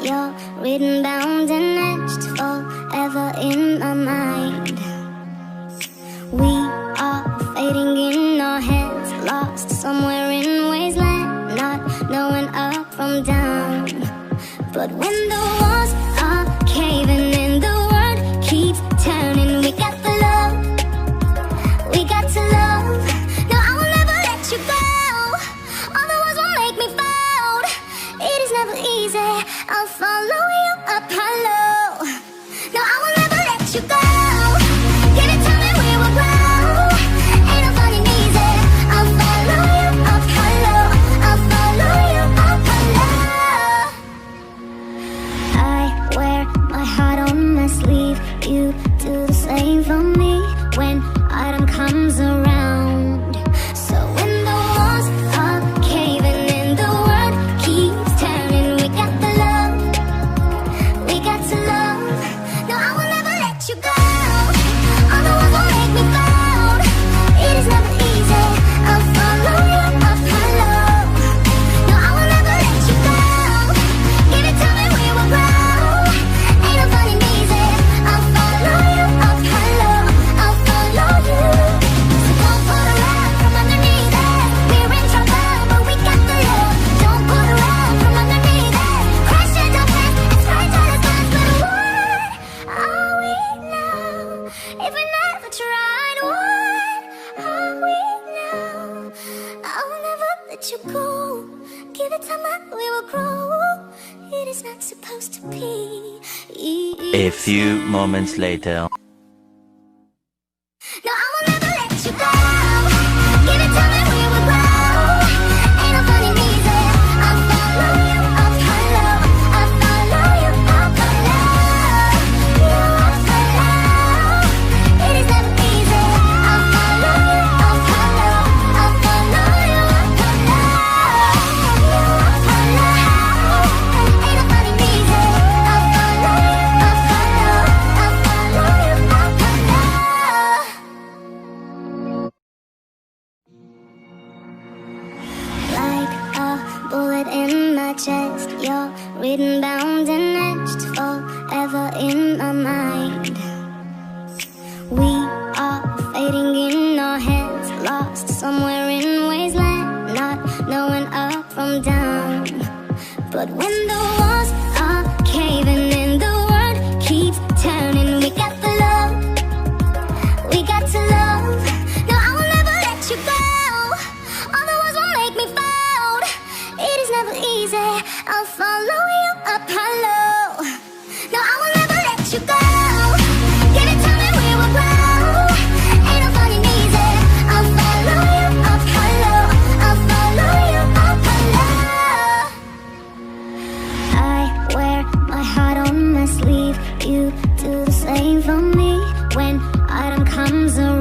You're written, bound, and etched forever in my mind. We are fading in our heads, lost somewhere in wasteland, not knowing up from down. But when the walls are caving in, the world keeps turning. We got the love, we got to love. No, I will never let you go. All the walls will make me fold. It is never easy, I'll follow you up hollow. No, I will never let you go. Give it to me, we will grow. Ain't no finding easy, I'll follow you up hollow. I'll follow you up hollow. I wear my heart on my sleeve. You do the same for me when autumn comes around. So when the walls are caving in, the world keeps turning. We got the love, we got to love. No, I will never let you go. All the walls will make me fold. It is never easy, I'll follow you up hollow. No, I will never let you go. Give it to me, we will grow. Ain't no finding easy, I'll follow you up hollow. I'll follow you. So don't put around from underneath it. We're in trouble, but we got the love. Don't put around from underneath it. Crash into place, it's right to the guns. But what are we now? If we never tried, what are we now? I will never let you go. Give it time and we will grow. It is not supposed to be A few moments later. No, I will never let you go. Give it time and we will grow. Ain't no finding easy, I'll follow you up hollow. I'll follow you up hollow. You up hollow. It is never easy, I'll follow you up hollow. I'll follow you up hollow. You up hollow. Ain't no finding easy, I'll follow you up hollow. I'll follow you up hollow. Like a bullet in my chest, you're written, bound, and etched forever in my mind. We are fading in our heads, lost somewhere in wasteland, not knowing up from down. But when the walls are caving in, the world keeps turning. We got the love, we got to love. No, I will never let you go. All the walls will make me fold. It is never easy, I'll follow you up hollow. No, I will never let you go. Give it to me, we will grow. Ain't no finding easy, I'll follow you up hollow. I'll follow you up hollow. I wear my heart on my sleeve. You do the same for me when autumn comes around.